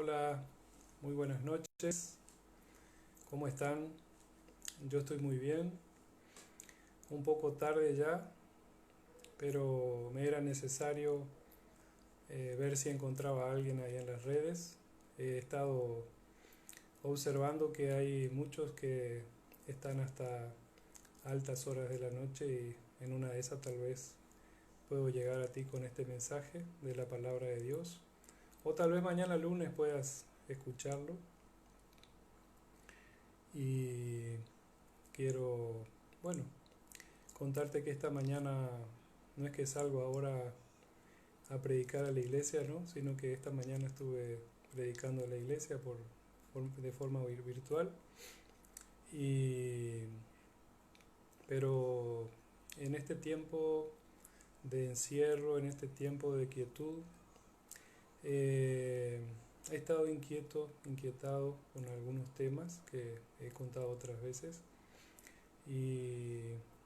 Hola, muy buenas noches. ¿Cómo están? Yo estoy muy bien. Un poco tarde ya, pero me era necesario ver si encontraba a alguien ahí en las redes. He estado observando que hay muchos que están hasta altas horas de la noche y en una de esas tal vez puedo llegar a ti con este mensaje de la palabra de Dios. O tal vez mañana lunes puedas escucharlo. Y quiero, bueno, contarte que esta mañana no es que salgo ahora a predicar a la iglesia, ¿no? Sino que esta mañana estuve predicando a la iglesia de forma virtual. Y, pero en este tiempo de encierro, en este tiempo de quietud, eh, he estado inquietado con algunos temas que he contado otras veces. Y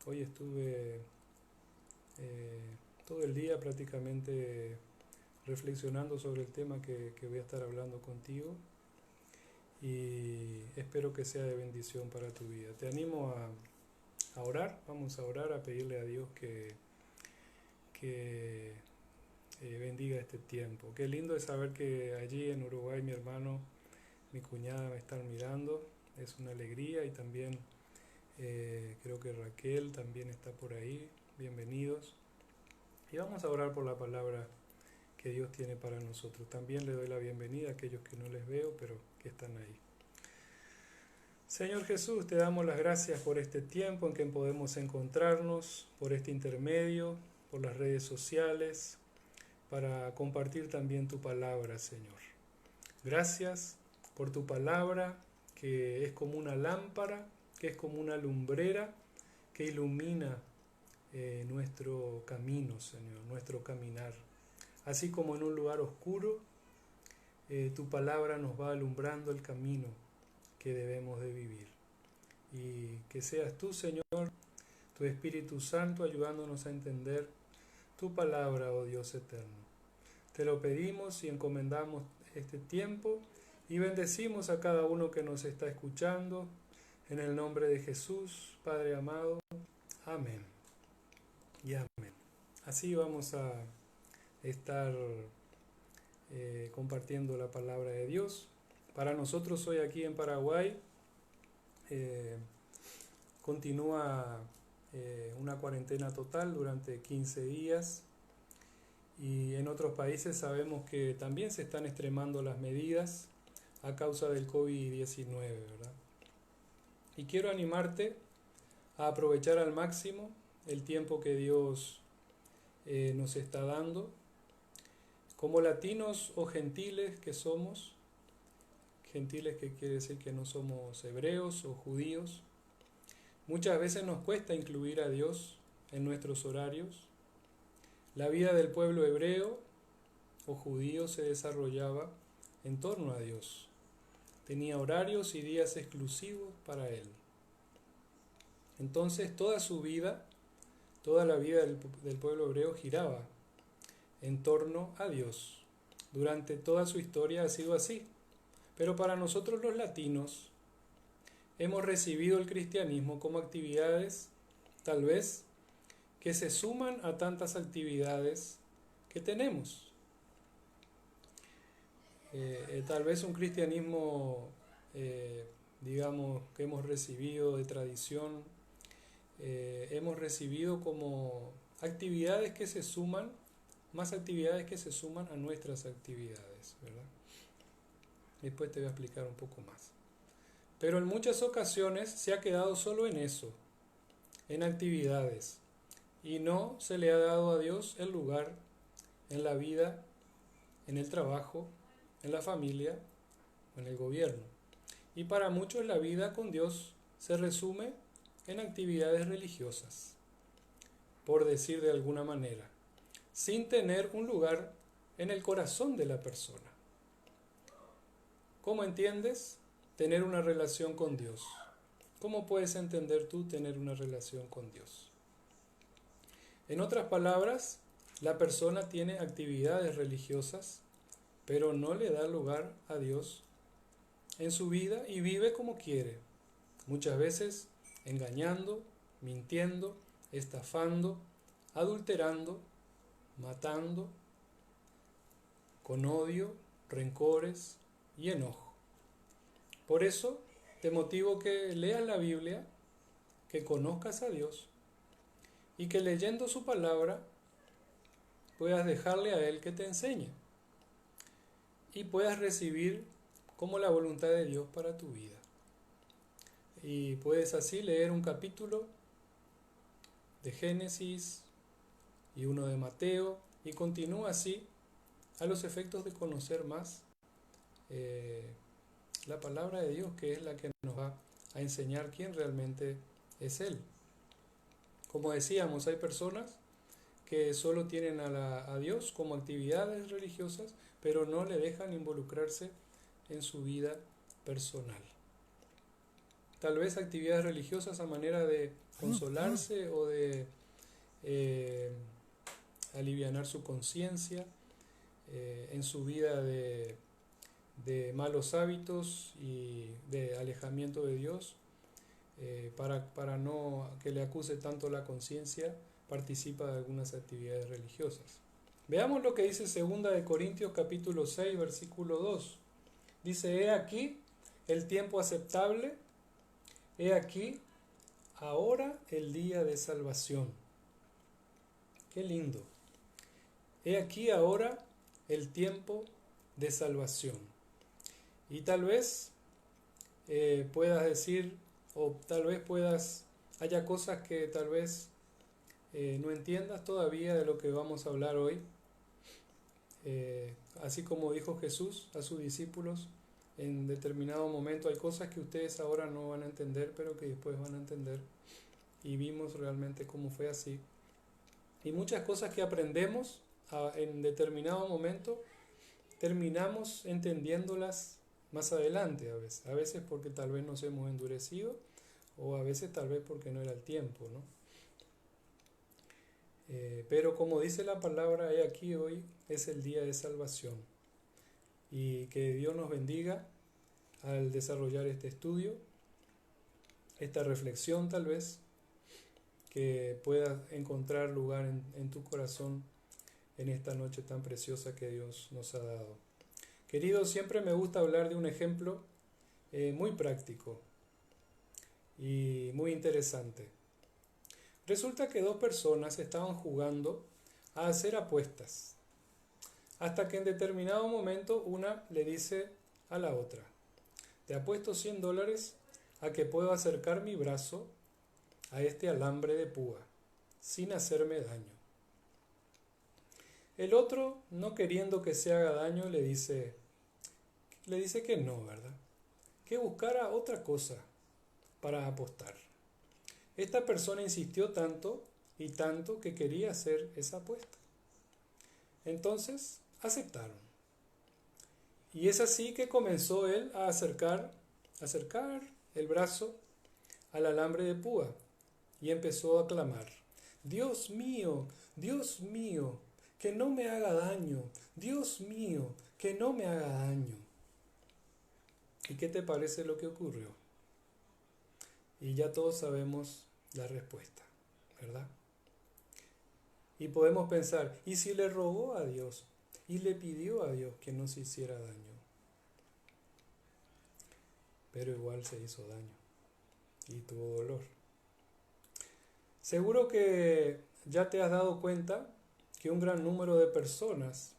hoy estuve eh, todo el día prácticamente reflexionando sobre el tema que voy a estar hablando contigo y espero que sea de bendición para tu vida. Te animo a orar, vamos a orar, a pedirle a Dios que bendiga este tiempo. Qué lindo es saber que allí en Uruguay mi hermano, mi cuñada me están mirando, es una alegría y también creo que Raquel también está por ahí, bienvenidos. Y vamos a orar por la palabra que Dios tiene para nosotros. También le doy la bienvenida a aquellos que no les veo, pero que están ahí. Señor Jesús, te damos las gracias por este tiempo en que podemos encontrarnos, por este intermedio, por las redes sociales, para compartir también tu palabra, Señor. Gracias por tu palabra, que es como una lámpara, que es como una lumbrera, que ilumina nuestro camino, Señor, nuestro caminar. Así como en un lugar oscuro, tu palabra nos va alumbrando el camino que debemos de vivir. Y que seas tú, Señor, tu Espíritu Santo, ayudándonos a entender tu palabra, oh Dios eterno. Te lo pedimos y encomendamos este tiempo y bendecimos a cada uno que nos está escuchando. En el nombre de Jesús, Padre amado. Amén. Y amén. Así vamos a estar compartiendo la palabra de Dios. Para nosotros hoy aquí en Paraguay eh, continúa una cuarentena total durante 15 días y en otros países sabemos que también se están extremando las medidas a causa del COVID-19, ¿verdad? Y quiero animarte a aprovechar al máximo el tiempo que Dios nos está dando. Como latinos o gentiles que somos, gentiles que quiere decir que no somos hebreos o judíos, muchas veces nos cuesta incluir a Dios en nuestros horarios. La vida del pueblo hebreo o judío se desarrollaba en torno a Dios. Tenía horarios y días exclusivos para Él. Entonces toda su vida, toda la vida del pueblo hebreo giraba en torno a Dios. Durante toda su historia ha sido así. Pero para nosotros los latinos hemos recibido el cristianismo como actividades, tal vez, que se suman a tantas actividades que tenemos. Tal vez un cristianismo, digamos, que hemos recibido de tradición, hemos recibido como actividades que se suman, más actividades que se suman a nuestras actividades, ¿verdad? Después te voy a explicar un poco más. Pero en muchas ocasiones se ha quedado solo en eso, en actividades, y no se le ha dado a Dios el lugar en la vida, en el trabajo, en la familia o en el gobierno. Y para muchos la vida con Dios se resume en actividades religiosas, por decir de alguna manera, sin tener un lugar en el corazón de la persona. ¿Cómo entiendes tener una relación con Dios? ¿Cómo puedes entender tú tener una relación con Dios? En otras palabras, la persona tiene actividades religiosas pero no le da lugar a Dios en su vida y vive como quiere, muchas veces engañando, mintiendo, estafando, adulterando, matando, con odio, rencores y enojo. Por eso te motivo que leas la Biblia, que conozcas a Dios y que leyendo su palabra puedas dejarle a Él que te enseñe y puedas recibir como la voluntad de Dios para tu vida. Y puedes así leer un capítulo de Génesis y uno de Mateo y continúa así a los efectos de conocer más la palabra de Dios, que es la que nos va a enseñar quién realmente es Él. Como decíamos, hay personas que solo tienen a Dios como actividades religiosas, pero no le dejan involucrarse en su vida personal. Tal vez actividades religiosas a manera de consolarse o de alivianar su conciencia en su vida de malos hábitos y de alejamiento de Dios, para no que le acuse tanto la conciencia, participa de algunas actividades religiosas. Veamos lo que dice 2 de Corintios capítulo 6, versículo 2. Dice, he aquí el tiempo aceptable, he aquí ahora el día de salvación. Qué lindo. He aquí ahora el tiempo de salvación. Y tal vez puedas decir, o tal vez haya cosas que tal vez no entiendas todavía de lo que vamos a hablar hoy. Así como dijo Jesús a sus discípulos, en determinado momento hay cosas que ustedes ahora no van a entender, pero que después van a entender. Y vimos realmente cómo fue así. Y muchas cosas que aprendemos en determinado momento, terminamos entendiéndolas más adelante a veces porque tal vez nos hemos endurecido o a veces tal vez porque no era el tiempo, ¿no? Pero como dice la palabra, he aquí hoy es el día de salvación y que Dios nos bendiga al desarrollar este estudio, esta reflexión tal vez, que pueda encontrar lugar en tu corazón en esta noche tan preciosa que Dios nos ha dado. Queridos, siempre me gusta hablar de un ejemplo muy práctico y muy interesante. Resulta que dos personas estaban jugando a hacer apuestas, hasta que en determinado momento una le dice a la otra, te apuesto $100 a que puedo acercar mi brazo a este alambre de púa sin hacerme daño. El otro, no queriendo que se haga daño, le dice que no, ¿verdad? Que buscara otra cosa para apostar. Esta persona insistió tanto y tanto que quería hacer esa apuesta. Entonces aceptaron. Y es así que comenzó él a acercar el brazo al alambre de púa y empezó a clamar, Dios mío, que no me haga daño, Dios mío, que no me haga daño. ¿Y qué te parece lo que ocurrió? Y ya todos sabemos la respuesta, ¿verdad? Y podemos pensar, ¿y si le rogó a Dios y le pidió a Dios que no se hiciera daño? Pero igual se hizo daño y tuvo dolor. Seguro que ya te has dado cuenta que un gran número de personas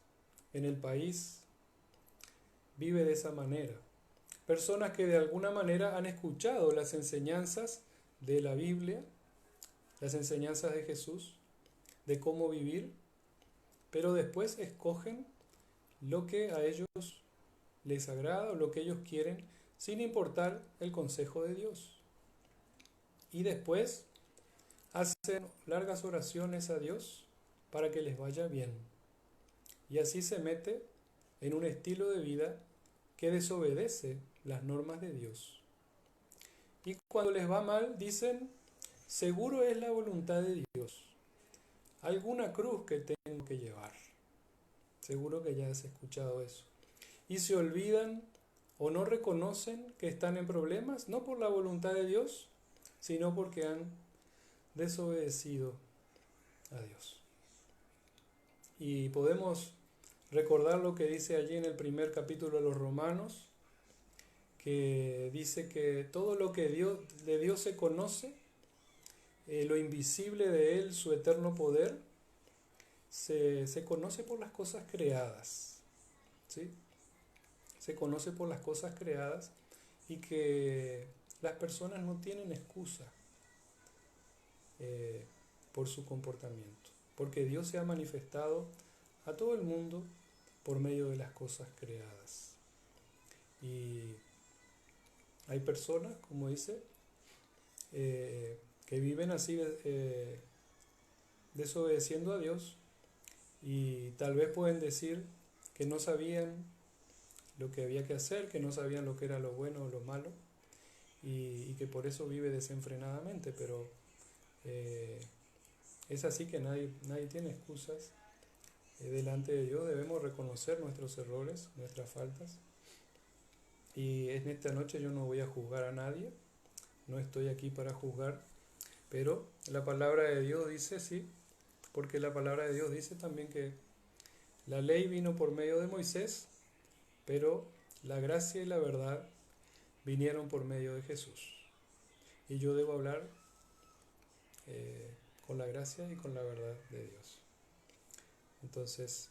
en el país vive de esa manera. Personas que de alguna manera han escuchado las enseñanzas de la Biblia, las enseñanzas de Jesús, de cómo vivir, pero después escogen lo que a ellos les agrada o lo que ellos quieren, sin importar el consejo de Dios. Y después hacen largas oraciones a Dios para que les vaya bien. Y así se mete en un estilo de vida que desobedece las normas de Dios. Y cuando les va mal, dicen, seguro es la voluntad de Dios. Alguna cruz que tengo que llevar. Seguro que ya has escuchado eso. y se olvidan o no reconocen que están en problemas, no por la voluntad de Dios, sino porque han desobedecido a Dios. Y podemos recordar lo que dice allí en el primer capítulo de los Romanos, que dice que todo lo que de Dios se conoce, lo invisible de Él, su eterno poder, se conoce por las cosas creadas, ¿sí? Se conoce por las cosas creadas y que las personas no tienen excusa por su comportamiento, porque Dios se ha manifestado a todo el mundo por medio de las cosas creadas. Y hay personas, como dice, que viven así desobedeciendo a Dios y tal vez pueden decir que no sabían lo que había que hacer, que no sabían lo que era lo bueno o lo malo y que por eso vive desenfrenadamente, pero es así que nadie tiene excusas. Delante de Dios debemos reconocer nuestros errores, nuestras faltas. Y en esta noche yo no voy a juzgar a nadie, no estoy aquí para juzgar, pero la palabra de Dios dice, sí, porque la palabra de Dios dice también que la ley vino por medio de Moisés, pero la gracia y la verdad vinieron por medio de Jesús. Y yo debo hablar con la gracia y con la verdad de Dios. Entonces,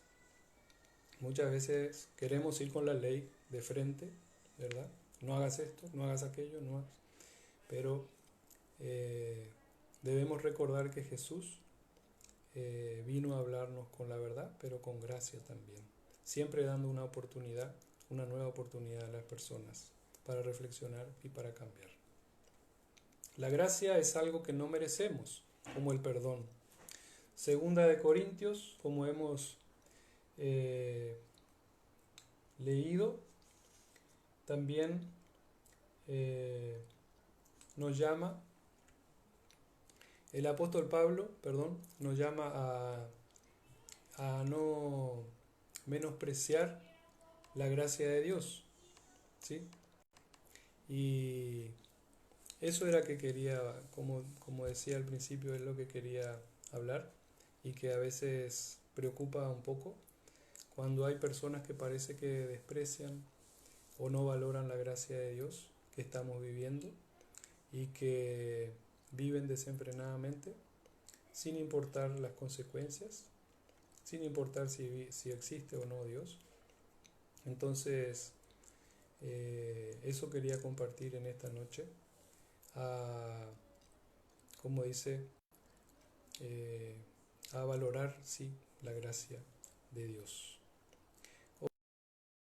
muchas veces queremos ir con la ley de frente, ¿verdad? No hagas esto, no hagas aquello, no hagas. Pero debemos recordar que Jesús vino a hablarnos con la verdad, pero con gracia también. Siempre dando una oportunidad, una nueva oportunidad a las personas para reflexionar y para cambiar. La gracia es algo que no merecemos, como el perdón. Segunda de Corintios, como hemos leído, también nos llama, el apóstol Pablo, nos llama a no menospreciar la gracia de Dios, ¿sí? Y eso era que quería, como decía al principio, es lo que quería hablar y que a veces preocupa un poco cuando hay personas que parece que desprecian o no valoran la gracia de Dios que estamos viviendo y que viven desenfrenadamente sin importar las consecuencias, sin importar si existe o no Dios. Entonces, eso quería compartir en esta noche, como dice, a valorar, sí, la gracia de Dios.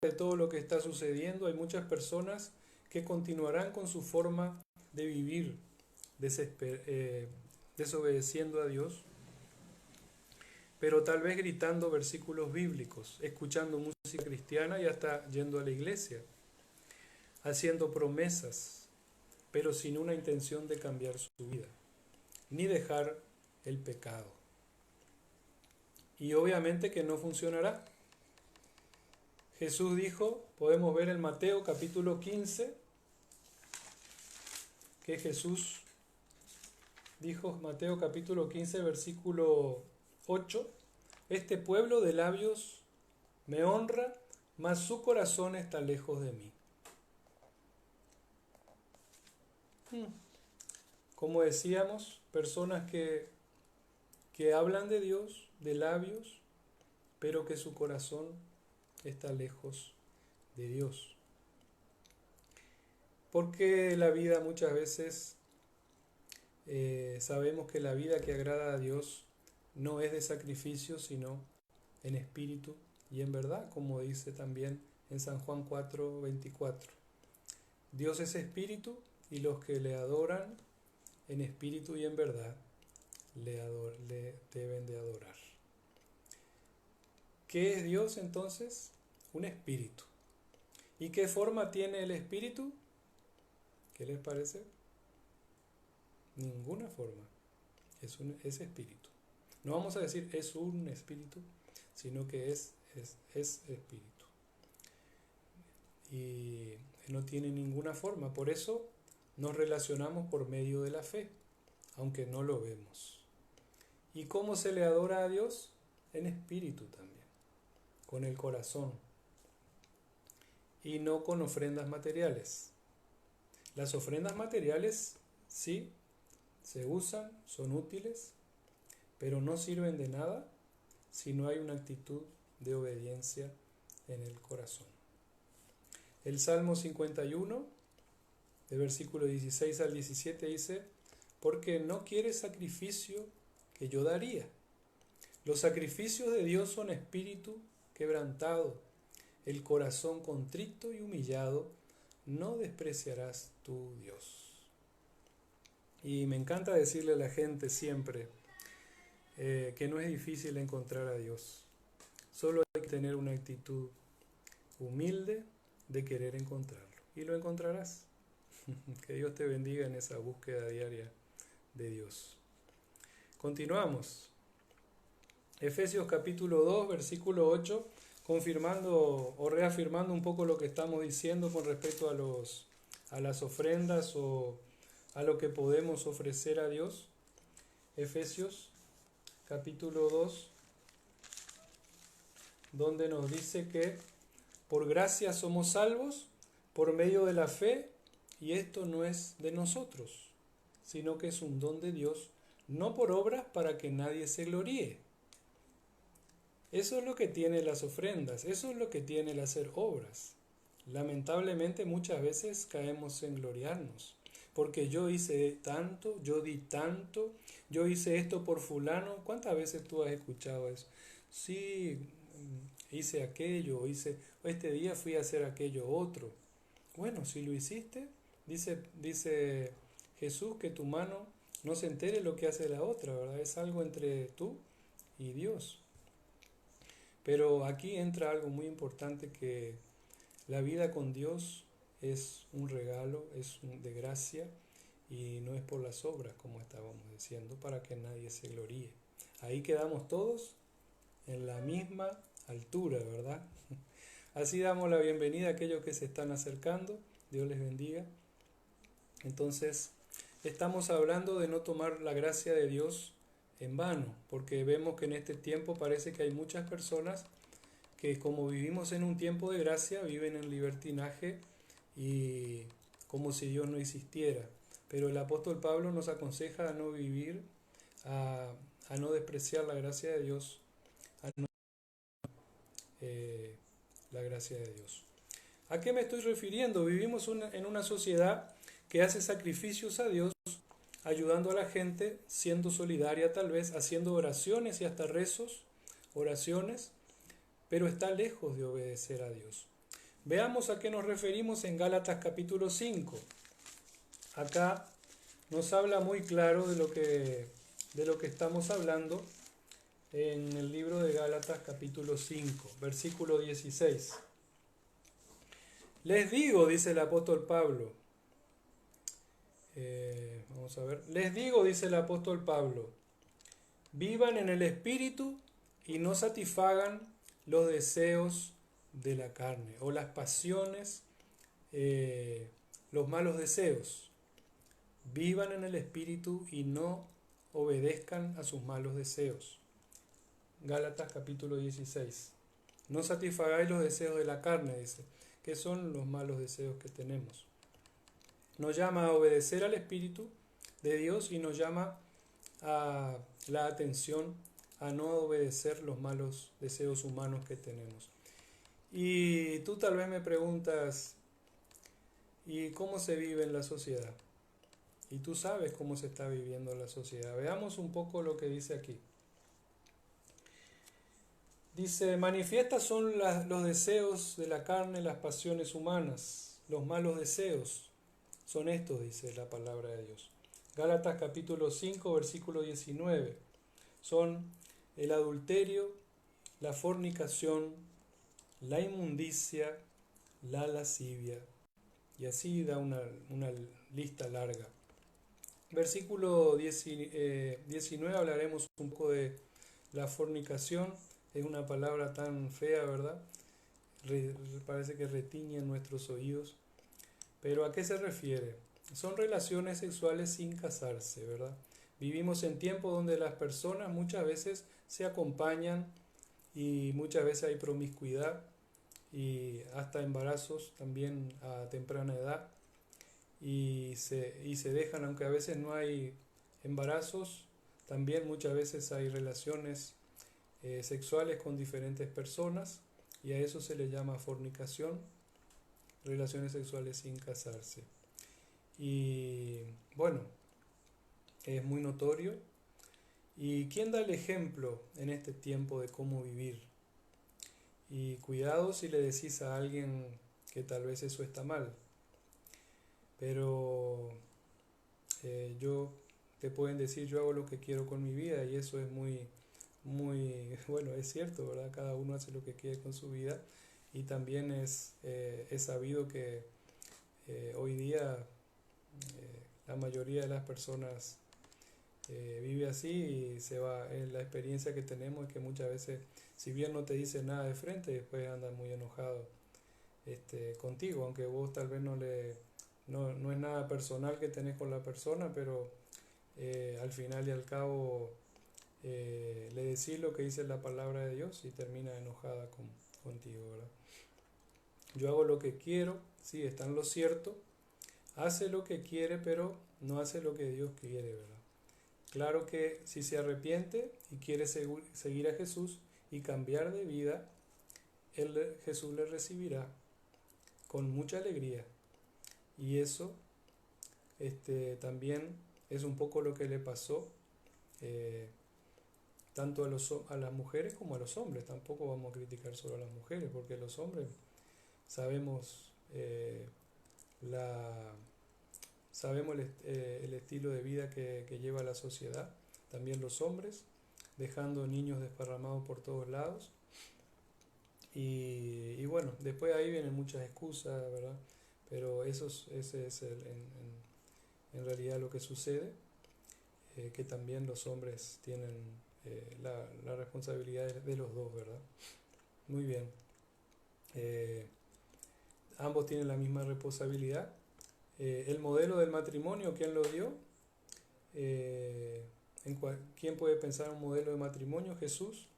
De todo lo que está sucediendo, hay muchas personas que continuarán con su forma de vivir, desobedeciendo a Dios, pero tal vez gritando versículos bíblicos, escuchando música cristiana y hasta yendo a la iglesia, haciendo promesas, pero sin una intención de cambiar su vida, ni dejar el pecado. Y obviamente que no funcionará. Jesús dijo, podemos ver en Mateo capítulo 15, que Jesús dijo, Mateo capítulo 15, versículo 8, este pueblo de labios me honra, mas su corazón está lejos de mí. Como decíamos, personas que hablan de Dios, de labios, pero que su corazón está lejos de Dios. Porque la vida muchas veces sabemos que la vida que agrada a Dios no es de sacrificio, sino en espíritu y en verdad, como dice también en San Juan 4:24. Dios es espíritu y los que le adoran en espíritu y en verdad le deben de adorar. ¿Qué es Dios entonces? Un espíritu. ¿Y qué forma tiene el espíritu? ¿Qué les parece? Ninguna forma. Es espíritu. No vamos a decir es un espíritu, sino que es espíritu. no tiene ninguna forma. Por eso nos relacionamos por medio de la fe, aunque no lo vemos. ¿Y cómo se le adora a Dios? En espíritu también, con el corazón, y no con ofrendas materiales. Las ofrendas materiales sí se usan, son útiles, pero no sirven de nada si no hay una actitud de obediencia en el corazón. El Salmo 51, de versículo 16 al 17 dice: porque no quieres sacrificio que yo daría. Los sacrificios de Dios son espíritu quebrantado, el corazón contrito y humillado, no despreciarás tu Dios. Y me encanta decirle a la gente siempre que no es difícil encontrar a Dios. Solo hay que tener una actitud humilde de querer encontrarlo. Y lo encontrarás. Que Dios te bendiga en esa búsqueda diaria de Dios. Continuamos. Efesios capítulo 2, versículo 8, confirmando o reafirmando un poco lo que estamos diciendo con respecto a las ofrendas o a lo que podemos ofrecer a Dios. Efesios capítulo 2, donde nos dice que por gracia somos salvos por medio de la fe, y esto no es de nosotros, sino que es un don de Dios, no por obras para que nadie se gloríe. Eso es lo que tiene las ofrendas, eso es lo que tiene el hacer obras. Lamentablemente muchas veces caemos en gloriarnos, porque yo hice tanto, yo di tanto, yo hice esto por fulano. ¿Cuántas veces tú has escuchado eso? Sí, hice aquello, este día fui a hacer aquello otro. Bueno, si lo hiciste, dice Jesús que tu mano no se entere lo que hace la otra, ¿verdad? Es algo entre tú y Dios. Pero aquí entra algo muy importante, que la vida con Dios es un regalo, de gracia, y no es por las obras, como estábamos diciendo, para que nadie se gloríe. Ahí quedamos todos en la misma altura, ¿verdad? Así damos la bienvenida a aquellos que se están acercando. Dios les bendiga. Entonces, estamos hablando de no tomar la gracia de Dios en vano, porque vemos que en este tiempo parece que hay muchas personas que, como vivimos en un tiempo de gracia, viven en libertinaje y como si Dios no existiera. Pero el apóstol Pablo nos aconseja a no vivir, a no despreciar la gracia de Dios, a no la gracia de Dios. ¿A qué me estoy refiriendo? Vivimos en una sociedad que hace sacrificios a Dios, ayudando a la gente, siendo solidaria tal vez, haciendo oraciones y hasta rezos, oraciones, pero está lejos de obedecer a Dios. Veamos a qué nos referimos en Gálatas capítulo 5. Acá nos habla muy claro de lo que estamos hablando en el libro de Gálatas capítulo 5, versículo 16. Les digo, dice el apóstol Pablo, vamos a ver, les digo, dice el apóstol Pablo, vivan en el Espíritu y no satisfagan los deseos de la carne o las pasiones, los malos deseos. Vivan en el Espíritu y no obedezcan a sus malos deseos. Gálatas capítulo 16. No satisfagáis los deseos de la carne, dice, que son los malos deseos que tenemos. Nos llama a obedecer al Espíritu de Dios y nos llama a la atención a no obedecer los malos deseos humanos que tenemos. Y tú tal vez me preguntas, ¿y cómo se vive en la sociedad? Y tú sabes cómo se está viviendo en la sociedad. Veamos un poco lo que dice aquí. Dice, manifiestas son los deseos de la carne, las pasiones humanas, los malos deseos. Son estos, dice la palabra de Dios. Gálatas capítulo 5, versículo 19. Son el adulterio, la fornicación, la inmundicia, la lascivia. Y así da una lista larga. Versículo 19 hablaremos un poco de la fornicación. Es una palabra tan fea, ¿verdad? Parece que retiñe en nuestros oídos. Pero ¿a qué se refiere? Son relaciones sexuales sin casarse, ¿verdad? Vivimos en tiempos donde las personas muchas veces se acompañan y muchas veces hay promiscuidad y hasta embarazos también a temprana edad y se dejan, aunque a veces no hay embarazos, también muchas veces hay relaciones sexuales con diferentes personas y a eso se le llama fornicación, relaciones sexuales sin casarse. Y bueno, es muy notorio. ¿Y quién da el ejemplo en este tiempo de cómo vivir? Y cuidado si le decís a alguien que tal vez eso está mal, pero yo te pueden decir yo hago lo que quiero con mi vida y eso es muy, bueno, es cierto, ¿verdad? Cada uno hace lo que quiere con su vida y también es sabido que hoy día la mayoría de las personas vive así y se va. La experiencia que tenemos es que muchas veces, si bien no te dicen nada de frente, después andan muy enojados contigo, aunque vos tal vez no es nada personal que tenés con la persona, pero al final y al cabo le decís lo que dice la palabra de Dios y termina enojada contigo, ¿verdad? Yo hago lo que quiero, sí, está en lo cierto, hace lo que quiere, pero no hace lo que Dios quiere, ¿verdad? Claro que si se arrepiente y quiere seguir a Jesús y cambiar de vida, Jesús le recibirá con mucha alegría. Y eso también es un poco lo que le pasó eh, tanto a las mujeres como a los hombres. Tampoco vamos a criticar solo a las mujeres, porque los hombres sabemos, la, sabemos el estilo de vida que lleva la sociedad. También los hombres, dejando niños desparramados por todos lados. Y bueno, después ahí vienen muchas excusas, ¿verdad? Pero ese es en realidad lo que sucede, que también los hombres tienen la responsabilidad de los dos, ¿verdad? Muy bien. Eh, Ambos tienen la misma responsabilidad. El modelo del matrimonio, ¿quién lo dio? ¿Quién puede pensar un modelo de matrimonio? Jesús.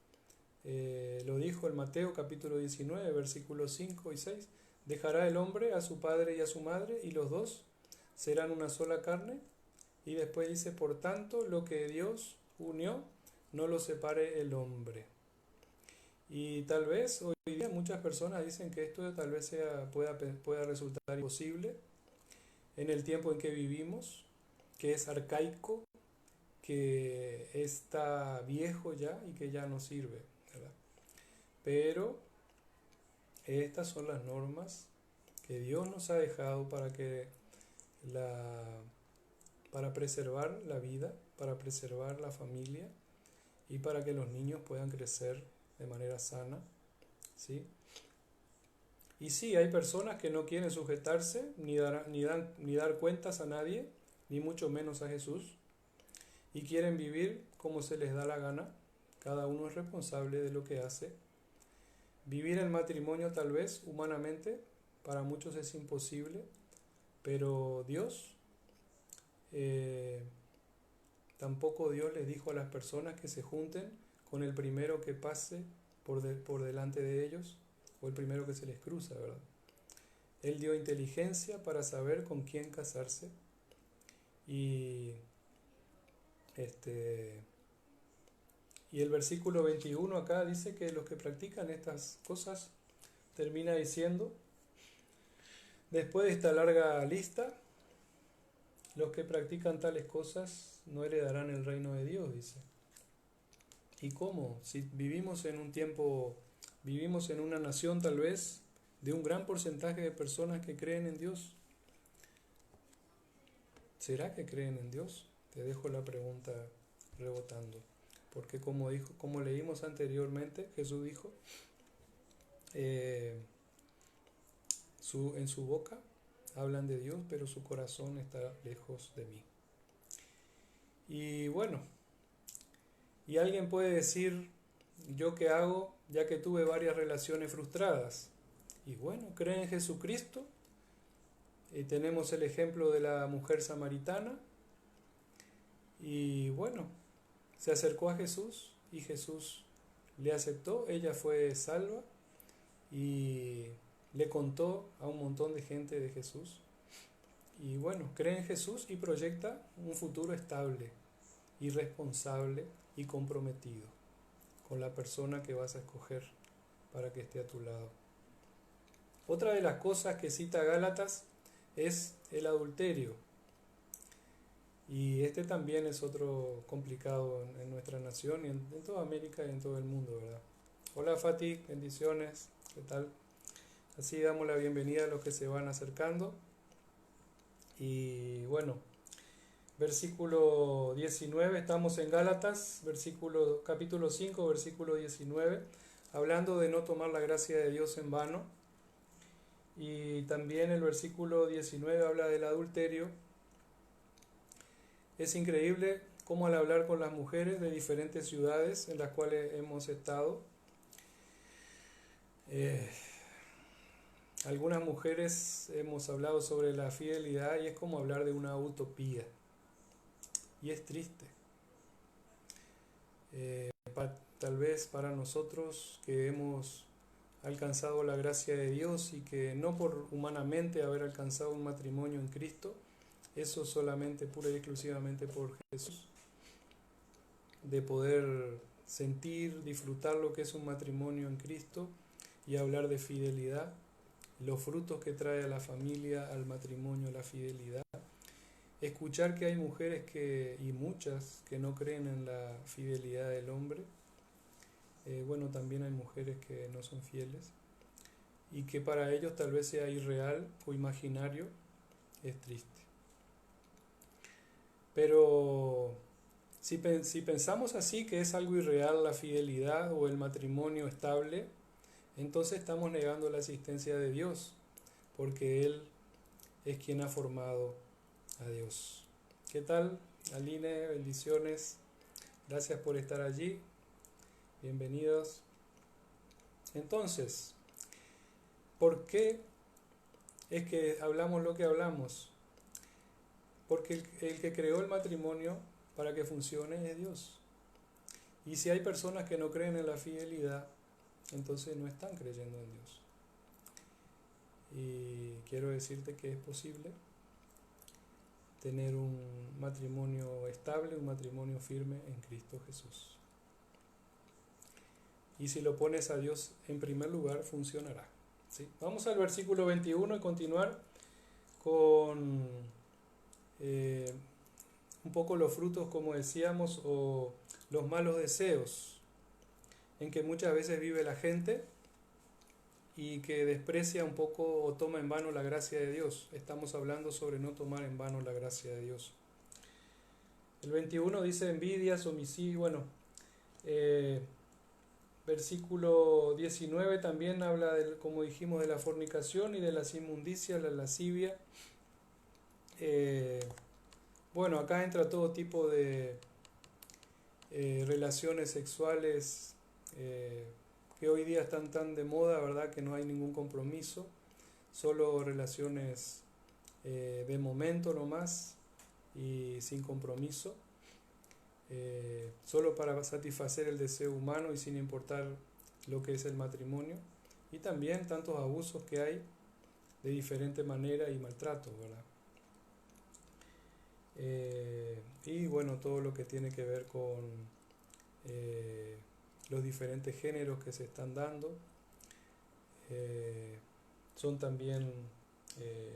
Lo dijo en Mateo capítulo 19, versículos 5 y 6. Dejará el hombre a su padre y a su madre y los dos serán una sola carne. Y después dice, por tanto, lo que Dios unió, no lo separe el hombre. Y tal vez hoy día muchas personas dicen que esto tal vez pueda resultar imposible en el tiempo en que vivimos, que es arcaico, que está viejo ya y que ya no sirve, ¿verdad? Pero estas son las normas que Dios nos ha dejado la, para preservar la vida, para preservar la familia y para que los niños puedan crecer de manera sana, ¿sí? Y sí, hay personas que no quieren sujetarse ni dar cuentas a nadie, ni mucho menos a Jesús, y quieren vivir como se les da la gana. Cada uno es responsable de lo que hace. Vivir el matrimonio tal vez humanamente para muchos es imposible, pero tampoco Dios les dijo a las personas que se junten con el primero que pase por delante de ellos o el primero que se les cruza, ¿verdad? Él dio inteligencia para saber con quién casarse y y el versículo 21 acá dice que los que practican estas cosas, termina diciendo, después de esta larga lista, los que practican tales cosas no heredarán el reino de Dios, dice. ¿Y cómo? Si vivimos en un tiempo, vivimos en una nación tal vez de un gran porcentaje de personas que creen en Dios. ¿Será que creen en Dios? Te dejo la pregunta rebotando. Porque como leímos anteriormente, Jesús dijo, en su boca hablan de Dios, pero su corazón está lejos de mí. Y bueno, y alguien puede decir, ¿yo qué hago ya que tuve varias relaciones frustradas? Y bueno, cree en Jesucristo, Tenemos el ejemplo de la mujer samaritana y bueno, se acercó a Jesús y Jesús le aceptó, ella fue salva y le contó a un montón de gente de Jesús. Y bueno, cree en Jesús y proyecta un futuro estable y responsable y comprometido con la persona que vas a escoger para que esté a tu lado. Otra de las cosas que cita Gálatas es el adulterio. Y este también es otro complicado en nuestra nación y en toda América y en todo el mundo, ¿verdad? Hola Fati, bendiciones, ¿qué tal? Así damos la bienvenida a los que se van acercando. Y bueno, versículo 19, estamos en Gálatas, capítulo 5, versículo 19, hablando de no tomar la gracia de Dios en vano. Y también el versículo 19 habla del adulterio. Es increíble cómo al hablar con las mujeres de diferentes ciudades en las cuales hemos estado, algunas mujeres hemos hablado sobre la fidelidad y es como hablar de una utopía. Y es triste. Tal vez para nosotros que hemos alcanzado la gracia de Dios y que no por humanamente haber alcanzado un matrimonio en Cristo, eso solamente, pura y exclusivamente por Jesús, de poder sentir, disfrutar lo que es un matrimonio en Cristo y hablar de fidelidad, los frutos que trae a la familia, al matrimonio, la fidelidad. Escuchar que hay mujeres y muchas que no creen en la fidelidad del hombre. Bueno, también hay mujeres que no son fieles y que para ellos tal vez sea irreal o imaginario, es triste. Pero si pensamos así, que es algo irreal la fidelidad o el matrimonio estable, entonces estamos negando la existencia de Dios, porque Él es quien ha formado a Dios. ¿Qué tal, Aline? Bendiciones. Gracias por estar allí. Bienvenidos. Entonces, ¿por qué es que hablamos lo que hablamos? Porque el que creó el matrimonio para que funcione es Dios. Y si hay personas que no creen en la fidelidad, entonces no están creyendo en Dios. Y quiero decirte que es posible tener un matrimonio estable, un matrimonio firme en Cristo Jesús. Y si lo pones a Dios en primer lugar, funcionará. ¿Sí? Vamos al versículo 21 y continuar con un poco los frutos, como decíamos, o los malos deseos en que muchas veces vive la gente y que desprecia un poco o toma en vano la gracia de Dios. Estamos hablando sobre no tomar en vano la gracia de Dios. El 21 dice envidias, homicidio, bueno, versículo 19 también habla, como dijimos, de la fornicación y de las inmundicias, la lascivia. Bueno, acá entra todo tipo de relaciones sexuales que hoy día están tan de moda, ¿verdad? Que no hay ningún compromiso, solo relaciones de momento nomás y sin compromiso, solo para satisfacer el deseo humano y sin importar lo que es el matrimonio. Y también tantos abusos que hay de diferente manera y maltratos, ¿verdad? Y bueno, todo lo que tiene que ver con los diferentes géneros que se están dando son también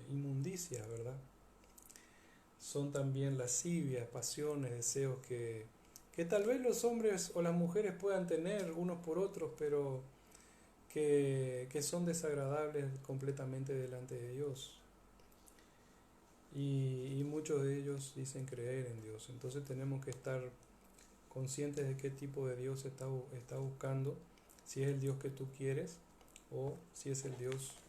inmundicias, ¿verdad? Son también lascivias, pasiones, deseos que tal vez los hombres o las mujeres puedan tener unos por otros, pero que son desagradables completamente delante de Dios. Y muchos de ellos dicen creer en Dios. Entonces tenemos que estar conscientes de qué tipo de Dios está buscando, si es el Dios que tú quieres o si es el Dios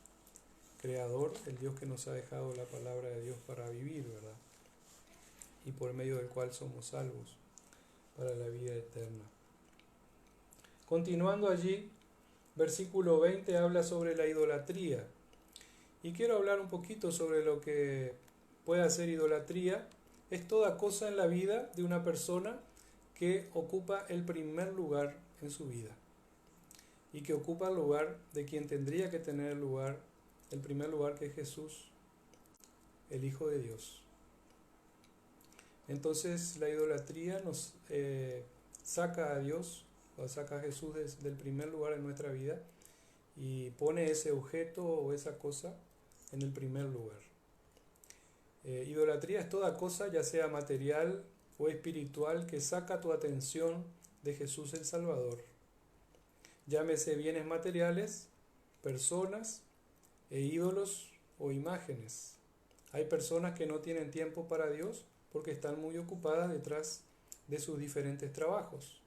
creador, el Dios que nos ha dejado la palabra de Dios para vivir, ¿verdad? Y por medio del cual somos salvos para la vida eterna. Continuando allí, versículo 20 habla sobre la idolatría Y quiero hablar un poquito sobre lo que puede ser idolatría. Es toda cosa en la vida de una persona que ocupa el primer lugar en su vida y que ocupa el lugar de quien tendría que tener el primer lugar, que es Jesús, el Hijo de Dios. Entonces la idolatría nos saca a Dios, o saca a Jesús del primer lugar en nuestra vida y pone ese objeto o esa cosa en el primer lugar. Idolatría es toda cosa, ya sea material o espiritual, que saca tu atención de Jesús el Salvador. Llámese bienes materiales, personas e ídolos o imágenes. Hay personas que no tienen tiempo para Dios porque están muy ocupadas detrás de sus diferentes trabajos.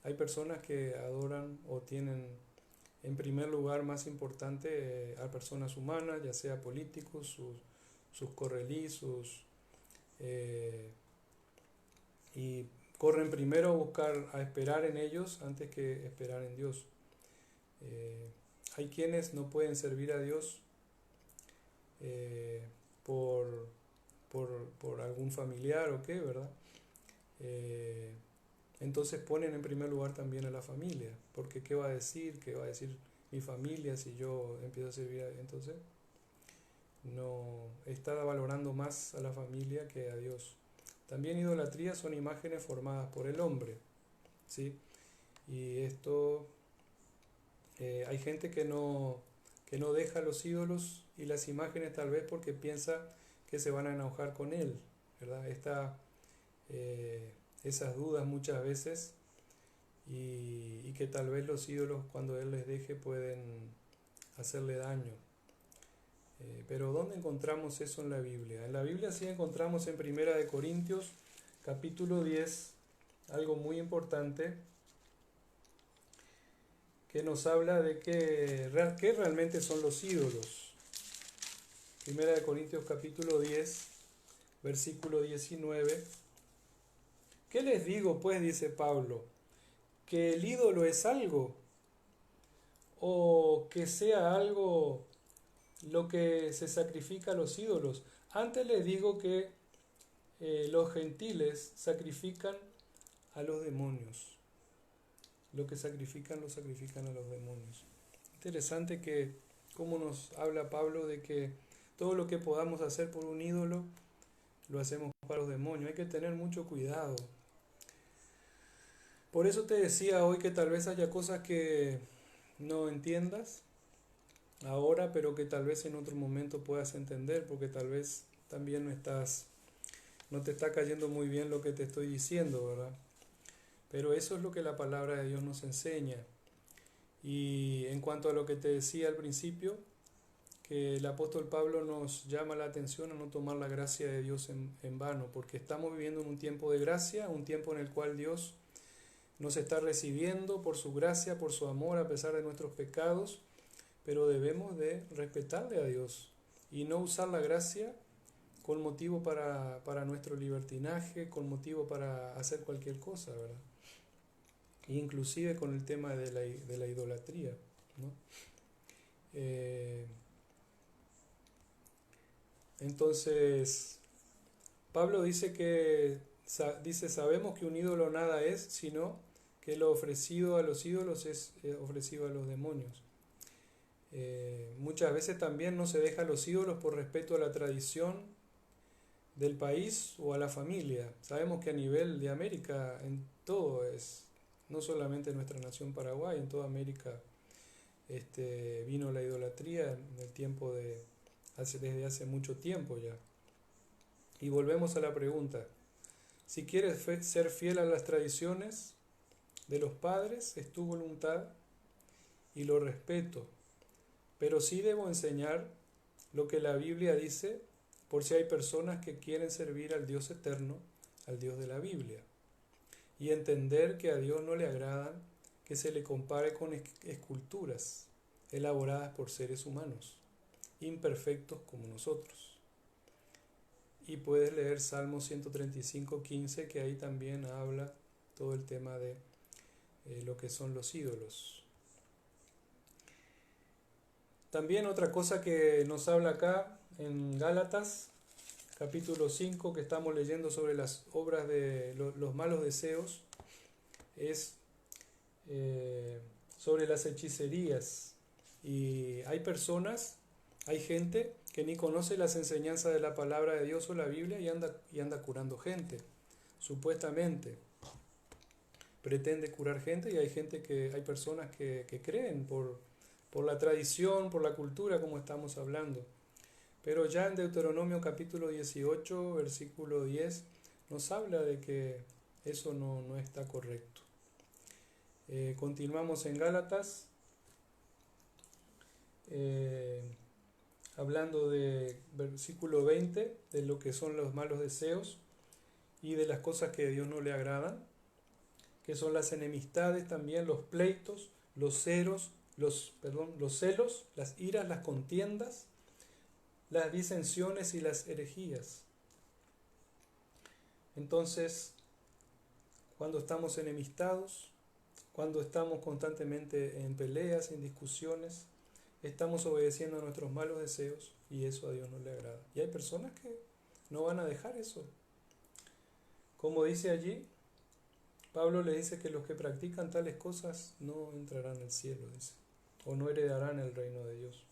Hay personas que adoran o tienen en primer lugar más importante a personas humanas, ya sea políticos, sus correlís, y corren primero a esperar en ellos antes que esperar en Dios. Hay quienes no pueden servir a Dios por, por algún familiar o qué, ¿verdad? Entonces ponen en primer lugar también a la familia, porque ¿qué va a decir? ¿Qué va a decir mi familia si yo empiezo a servir a Dios? Entonces no está valorando más a la familia que a Dios. También idolatría son imágenes formadas por el hombre, ¿sí? Y esto, hay gente que no deja los ídolos y las imágenes, tal vez porque piensa que se van a enojar con él, ¿verdad? Esas dudas muchas veces, y que tal vez los ídolos, cuando él les deje, pueden hacerle daño. Pero ¿dónde encontramos eso en la Biblia? En la Biblia sí encontramos en Primera de Corintios, capítulo 10, algo muy importante, que nos habla de qué realmente son los ídolos. Primera de Corintios capítulo 10, versículo 19. ¿Qué les digo, pues? Dice Pablo, ¿que el ídolo es algo? ¿O que sea algo lo que se sacrifica a los ídolos? Antes les digo que los gentiles sacrifican a los demonios. Lo que sacrifican, lo sacrifican a los demonios. Interesante que cómo nos habla Pablo de que todo lo que podamos hacer por un ídolo lo hacemos para los demonios. Hay que tener mucho cuidado. Por eso te decía hoy que tal vez haya cosas que no entiendas ahora, pero que tal vez en otro momento puedas entender, porque tal vez también no te está cayendo muy bien lo que te estoy diciendo, ¿verdad? Pero eso es lo que la palabra de Dios nos enseña. Y en cuanto a lo que te decía al principio, que el apóstol Pablo nos llama la atención a no tomar la gracia de Dios en vano, porque estamos viviendo en un tiempo de gracia, un tiempo en el cual Dios nos está recibiendo por su gracia, por su amor, a pesar de nuestros pecados, pero debemos de respetarle a Dios y no usar la gracia con motivo para nuestro libertinaje, con motivo para hacer cualquier cosa, ¿verdad? Inclusive con el tema de la idolatría, ¿no? Entonces, Pablo dice sabemos que un ídolo nada es, sino que lo ofrecido a los ídolos es ofrecido a los demonios. Muchas veces también no se deja a los ídolos por respeto a la tradición del país o a la familia. Sabemos que a nivel de América, en todo no solamente en nuestra nación Paraguay, en toda América vino la idolatría en el tiempo desde hace mucho tiempo ya. Y volvemos a la pregunta, si quieres ser fiel a las tradiciones de los padres, es tu voluntad y lo respeto, pero sí debo enseñar lo que la Biblia dice, por si hay personas que quieren servir al Dios eterno, al Dios de la Biblia, y entender que a Dios no le agradan que se le compare con esculturas elaboradas por seres humanos, imperfectos como nosotros. Y puedes leer Salmo 135:15, que ahí también habla todo el tema de lo que son los ídolos. También otra cosa que nos habla acá en Gálatas, capítulo 5, que estamos leyendo sobre las obras de los malos deseos, es sobre las hechicerías. Y hay personas, hay gente que ni conoce las enseñanzas de la palabra de Dios o la Biblia y anda curando gente, supuestamente. Pretende curar gente y hay personas que creen por la tradición, por la cultura, como estamos hablando. Pero ya en Deuteronomio capítulo 18, versículo 10, nos habla de que eso no está correcto. Continuamos en Gálatas, hablando de versículo 20, de lo que son los malos deseos y de las cosas que a Dios no le agradan, que son las enemistades también, los pleitos, los celos, las iras, las contiendas, las disensiones y las herejías. Entonces, cuando estamos enemistados, cuando estamos constantemente en peleas, en discusiones, estamos obedeciendo a nuestros malos deseos y eso a Dios no le agrada. Y hay personas que no van a dejar eso. Como dice allí, Pablo le dice que los que practican tales cosas no entrarán al cielo, dice, o no heredarán el reino de Dios.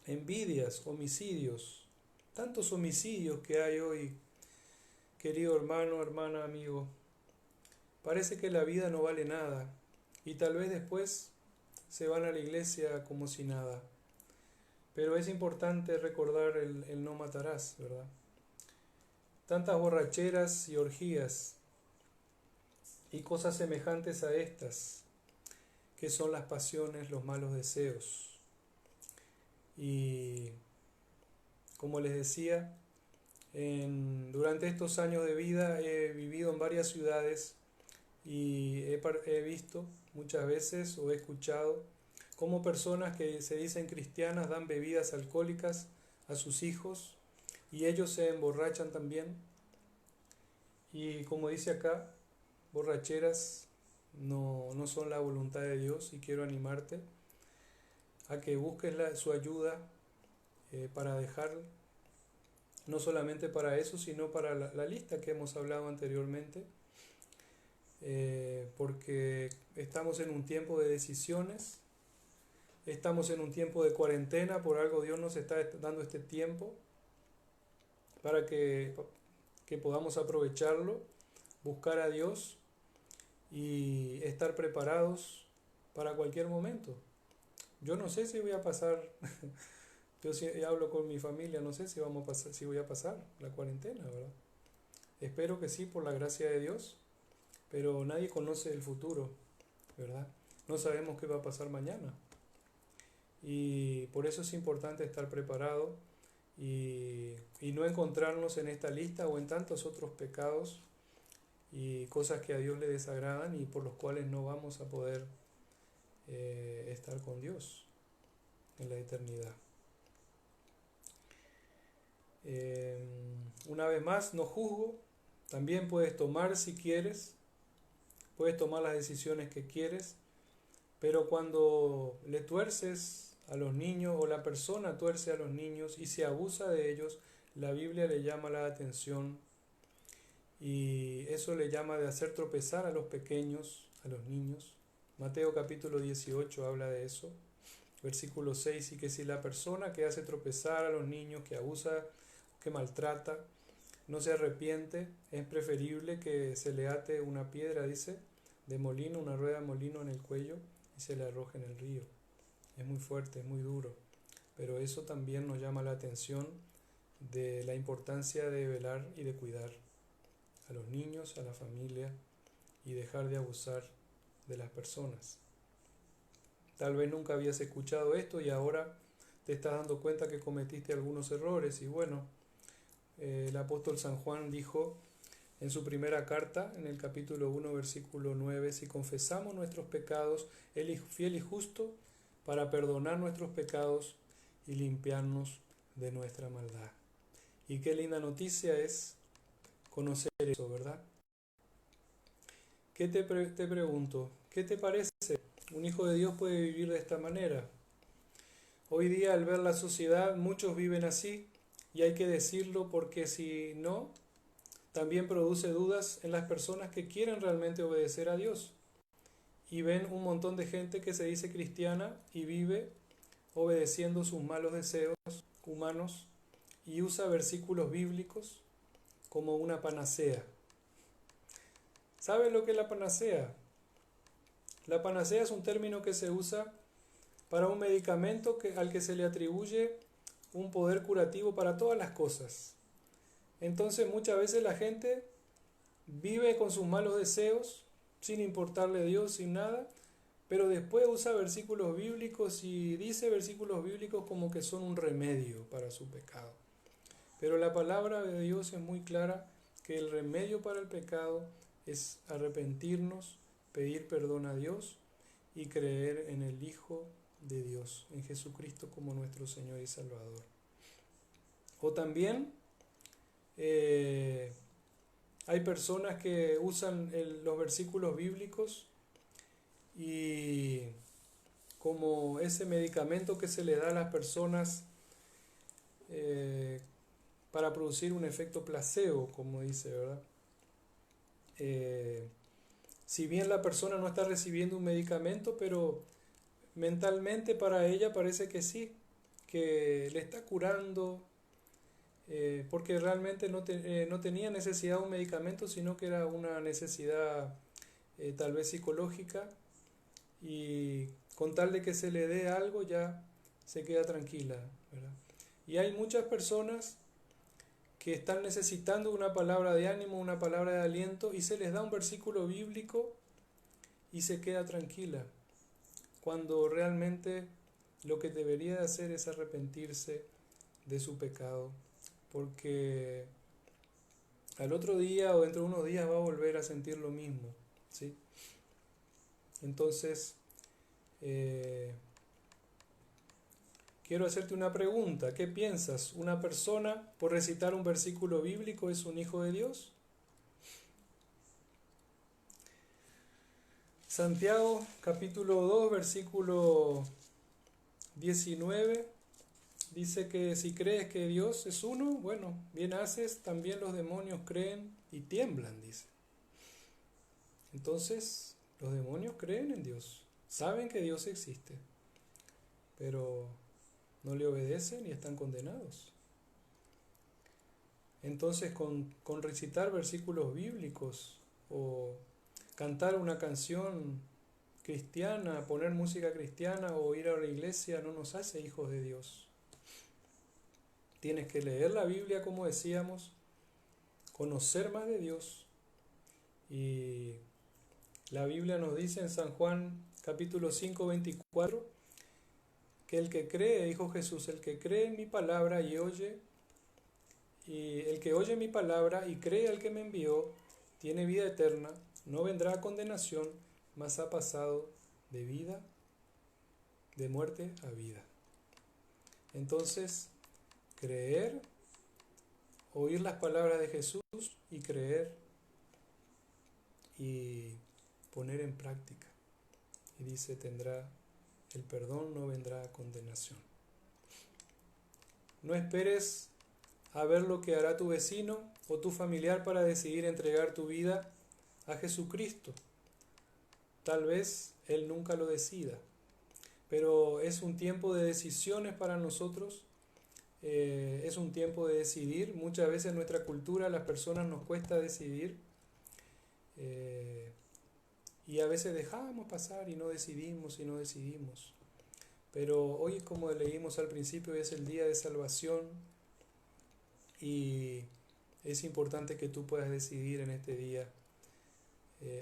Envidias, homicidios, tantos homicidios que hay hoy, querido hermano, hermana, amigo. Parece que la vida no vale nada y tal vez después se van a la iglesia como si nada. Pero es importante recordar el no matarás, ¿verdad? Tantas borracheras y orgías y cosas semejantes a estas, que son las pasiones, los malos deseos. Y como les decía, durante estos años de vida he vivido en varias ciudades y he visto muchas veces o he escuchado cómo personas que se dicen cristianas dan bebidas alcohólicas a sus hijos y ellos se emborrachan también. Y como dice acá, borracheras no son la voluntad de Dios y quiero animarte a que busques su ayuda para dejar, no solamente para eso, sino para la lista que hemos hablado anteriormente, porque estamos en un tiempo de decisiones, estamos en un tiempo de cuarentena, por algo Dios nos está dando este tiempo para que podamos aprovecharlo, buscar a Dios y estar preparados para cualquier momento. Yo no sé si voy a pasar, yo hablo con mi familia, no sé si voy a pasar la cuarentena, ¿verdad? Espero que sí, por la gracia de Dios, pero nadie conoce el futuro, ¿verdad? No sabemos qué va a pasar mañana. Y por eso es importante estar preparado y no encontrarnos en esta lista o en tantos otros pecados y cosas que a Dios le desagradan y por los cuales no vamos a poder estar con Dios en la eternidad. Una vez más, no juzgo, también puedes tomar si quieres, puedes tomar las decisiones que quieres, pero cuando le tuerces a los niños o la persona tuerce a los niños y se abusa de ellos, la Biblia le llama la atención y eso le llama de hacer tropezar a los pequeños, a los niños. Mateo capítulo 18 habla de eso, versículo 6, y que si la persona que hace tropezar a los niños, que abusa, que maltrata, no se arrepiente, es preferible que se le ate una piedra, dice, de molino, una rueda de molino en el cuello y se le arroje en el río. Es muy fuerte, es muy duro, pero eso también nos llama la atención de la importancia de velar y de cuidar a los niños, a la familia y dejar de abusar de las personas. Tal vez nunca habías escuchado esto y ahora te estás dando cuenta que cometiste algunos errores y bueno, el apóstol San Juan dijo en su primera carta, en el capítulo 1, versículo 9, si confesamos nuestros pecados, Él es fiel y justo para perdonar nuestros pecados y limpiarnos de nuestra maldad. Y qué linda noticia es conocer eso, ¿verdad? Te pregunto, ¿qué te parece? ¿Un hijo de Dios puede vivir de esta manera? Hoy día, al ver la sociedad, muchos viven así, y hay que decirlo porque si no, también produce dudas en las personas que quieren realmente obedecer a Dios. Y ven un montón de gente que se dice cristiana y vive obedeciendo sus malos deseos humanos y usa versículos bíblicos como una panacea. ¿Sabe lo que es la panacea? La panacea es un término que se usa para un medicamento al que se le atribuye un poder curativo para todas las cosas. Entonces muchas veces la gente vive con sus malos deseos, sin importarle a Dios, sin nada, pero después usa versículos bíblicos y dice versículos bíblicos como que son un remedio para su pecado. Pero la palabra de Dios es muy clara que el remedio para el pecado es arrepentirnos, pedir perdón a Dios y creer en el Hijo de Dios, en Jesucristo como nuestro Señor y Salvador. O también hay personas que usan los versículos bíblicos y como ese medicamento que se le da a las personas para producir un efecto placebo, como dice, ¿verdad? Si bien la persona no está recibiendo un medicamento, pero mentalmente para ella parece que sí, que le está curando, porque realmente no tenía necesidad de un medicamento, sino que era una necesidad tal vez psicológica, y con tal de que se le dé algo ya se queda tranquila, ¿verdad? Y hay muchas personas que están necesitando una palabra de ánimo, una palabra de aliento, y se les da un versículo bíblico y se queda tranquila, cuando realmente lo que debería de hacer es arrepentirse de su pecado, porque al otro día o dentro de unos días va a volver a sentir lo mismo, ¿sí? Entonces, quiero hacerte una pregunta. ¿Qué piensas? ¿Una persona por recitar un versículo bíblico es un hijo de Dios? Santiago capítulo 2 versículo 19 dice que si crees que Dios es uno, bueno, bien haces, también los demonios creen y tiemblan, dice. Entonces, los demonios creen en Dios, saben que Dios existe, pero no le obedecen y están condenados. Entonces, con recitar versículos bíblicos o cantar una canción cristiana, poner música cristiana o ir a la iglesia no nos hace hijos de Dios. Tienes que leer la Biblia, como decíamos, conocer más de Dios. Y la Biblia nos dice en San Juan capítulo 5, 24, que el que cree, dijo Jesús, el que cree en mi palabra y el que oye mi palabra y cree al que me envió, tiene vida eterna, no vendrá a condenación, mas ha pasado de muerte a vida. Entonces, creer, oír las palabras de Jesús y creer y poner en práctica. Y dice, tendrá el perdón, no vendrá a condenación. No esperes a ver lo que hará tu vecino o tu familiar para decidir entregar tu vida a Jesucristo. Tal vez Él nunca lo decida, pero es un tiempo de decisiones para nosotros, es un tiempo de decidir. Muchas veces en nuestra cultura a las personas nos cuesta decidir, y a veces dejamos pasar y no decidimos. Pero hoy, como leímos al principio, es el día de salvación y es importante que tú puedas decidir en este día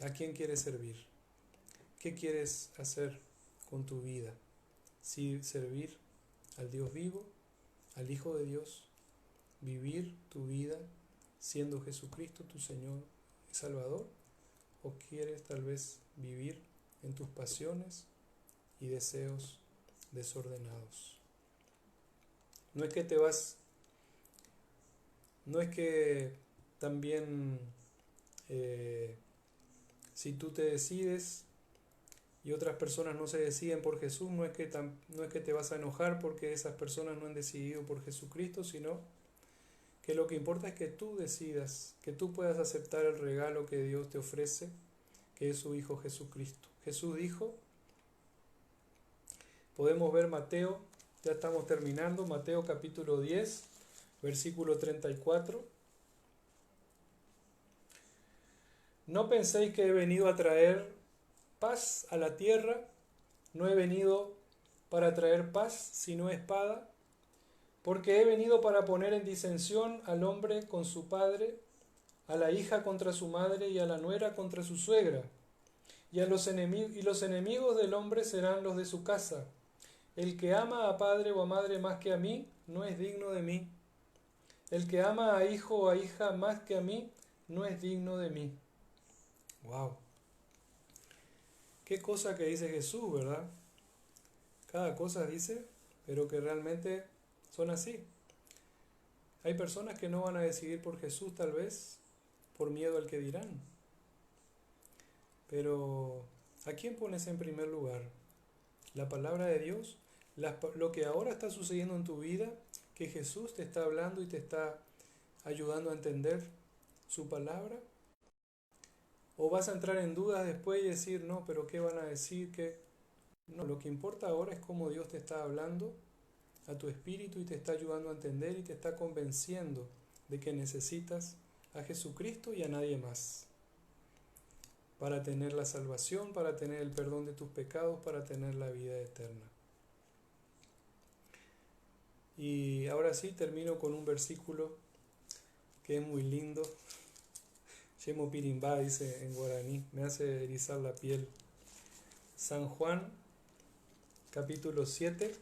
a quién quieres servir, qué quieres hacer con tu vida. Si servir al Dios vivo, al Hijo de Dios, vivir tu vida siendo Jesucristo tu Señor y Salvador, o quieres tal vez vivir en tus pasiones y deseos desordenados. No es que te vas, no es que también si tú te decides y otras personas no se deciden por Jesús, no es que te vas a enojar porque esas personas no han decidido por Jesucristo, sino que lo que importa es que tú decidas, que tú puedas aceptar el regalo que Dios te ofrece, que es su Hijo Jesucristo. Jesús dijo, podemos ver Mateo, ya estamos terminando, Mateo capítulo 10, versículo 34. No penséis que he venido a traer paz a la tierra, no he venido para traer paz, sino espada, porque he venido para poner en disensión al hombre con su padre, a la hija contra su madre y a la nuera contra su suegra, y los enemigos del hombre serán los de su casa. El que ama a padre o a madre más que a mí, no es digno de mí. El que ama a hijo o a hija más que a mí, no es digno de mí. Wow. Qué cosa que dice Jesús, ¿verdad? Cada cosa dice, pero que realmente son así. Hay personas que no van a decidir por Jesús tal vez por miedo al que dirán. Pero ¿a quién pones en primer lugar? ¿La palabra de Dios? Lo que ahora está sucediendo en tu vida, que Jesús te está hablando y te está ayudando a entender su palabra. ¿O vas a entrar en dudas después y decir, no, pero qué van a decir? No, lo que importa ahora es cómo Dios te está hablando a tu espíritu y te está ayudando a entender y te está convenciendo de que necesitas a Jesucristo y a nadie más para tener la salvación, para tener el perdón de tus pecados, para tener la vida eterna. Y ahora sí termino con un versículo que es muy lindo. Shemo Pirimbá dice en guaraní, me hace erizar la piel. San Juan, capítulo 7,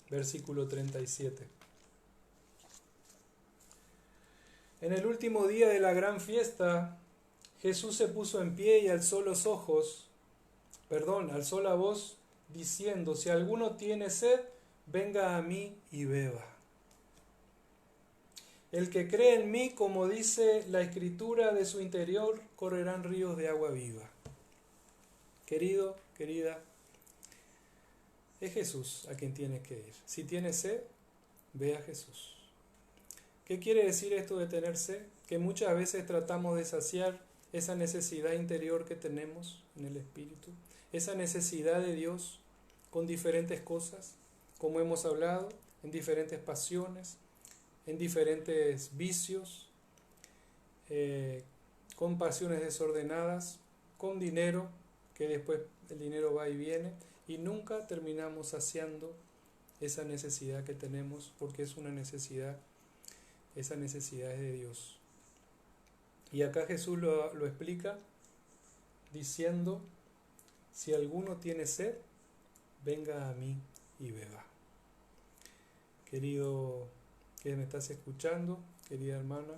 versículo 37. En el último día de la gran fiesta, Jesús se puso en pie y alzó la voz, diciendo, si alguno tiene sed, venga a mí y beba. El que cree en mí, como dice la Escritura, de su interior correrán ríos de agua viva. Querido, querida, es Jesús a quien tienes que ir. Si tienes sed, ve a Jesús. ¿Qué quiere decir esto de tener sed? Que muchas veces tratamos de saciar esa necesidad interior que tenemos en el espíritu, esa necesidad de Dios con diferentes cosas, como hemos hablado, en diferentes pasiones, en diferentes vicios, con pasiones desordenadas, con dinero, que después el dinero va y viene, y nunca terminamos saciando esa necesidad que tenemos, porque es una necesidad, esa necesidad es de Dios. Y acá Jesús lo explica diciendo, si alguno tiene sed, venga a mí y beba. Querido que me estás escuchando, querida hermana,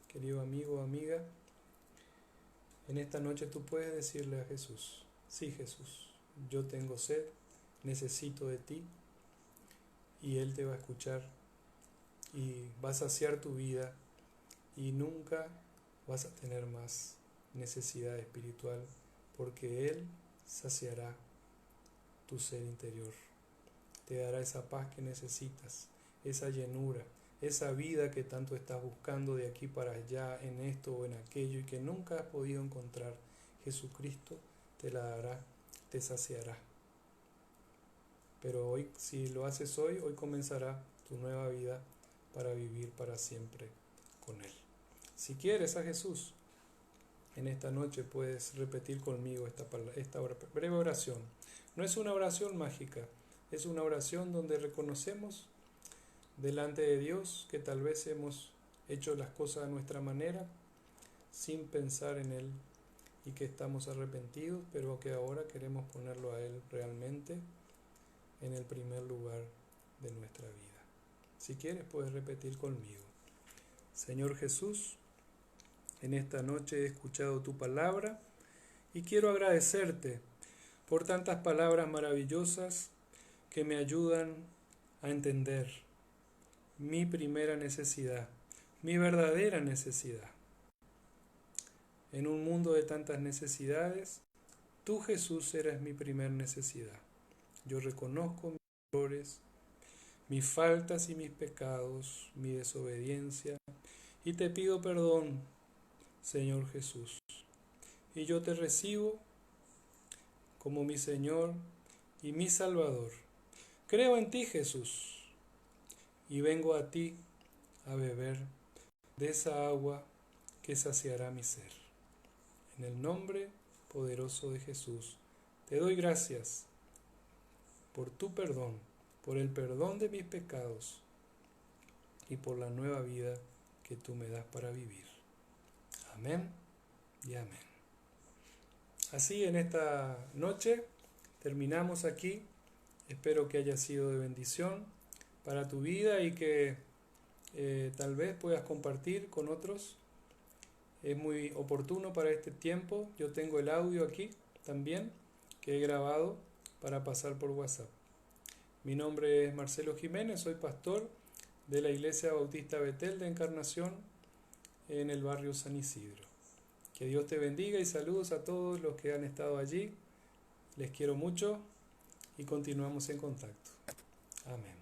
querido amigo o amiga, en esta noche tú puedes decirle a Jesús, sí Jesús, yo tengo sed, necesito de ti, y Él te va a escuchar y va a saciar tu vida y nunca vas a tener más necesidad espiritual porque Él saciará tu ser interior, te dará esa paz que necesitas, esa llenura, esa vida que tanto estás buscando de aquí para allá, en esto o en aquello y que nunca has podido encontrar. Jesucristo te la dará, te saciará. Pero hoy, si lo haces hoy comenzará tu nueva vida para vivir para siempre con Él. Si quieres a Jesús, en esta noche puedes repetir conmigo esta breve oración. No es una oración mágica, es una oración donde reconocemos delante de Dios que tal vez hemos hecho las cosas a nuestra manera, sin pensar en Él, y que estamos arrepentidos, pero que ahora queremos ponerlo a Él realmente en el primer lugar de nuestra vida. Si quieres, puedes repetir conmigo. Señor Jesús, en esta noche he escuchado tu palabra y quiero agradecerte por tantas palabras maravillosas que me ayudan a entender mi primera necesidad, mi verdadera necesidad. En un mundo de tantas necesidades, Tú, Jesús, eres mi primer necesidad. Yo reconozco mis errores, mis faltas y mis pecados, mi desobediencia, y te pido perdón, Señor Jesús. Y yo te recibo como mi Señor y mi Salvador. Creo en ti, Jesús, y vengo a ti a beber de esa agua que saciará mi ser. En el nombre poderoso de Jesús, te doy gracias por tu perdón, por el perdón de mis pecados y por la nueva vida que tú me das para vivir. Amén y amén. Así en esta noche terminamos aquí. Espero que haya sido de bendición para tu vida y que tal vez puedas compartir con otros. Es muy oportuno para este tiempo. Yo tengo el audio aquí también que he grabado para pasar por WhatsApp. Mi nombre es Marcelo Jiménez, soy pastor de la Iglesia Bautista Betel de Encarnación en el barrio San Isidro. Que Dios te bendiga y saludos a todos los que han estado allí. Les quiero mucho y continuamos en contacto. Amén.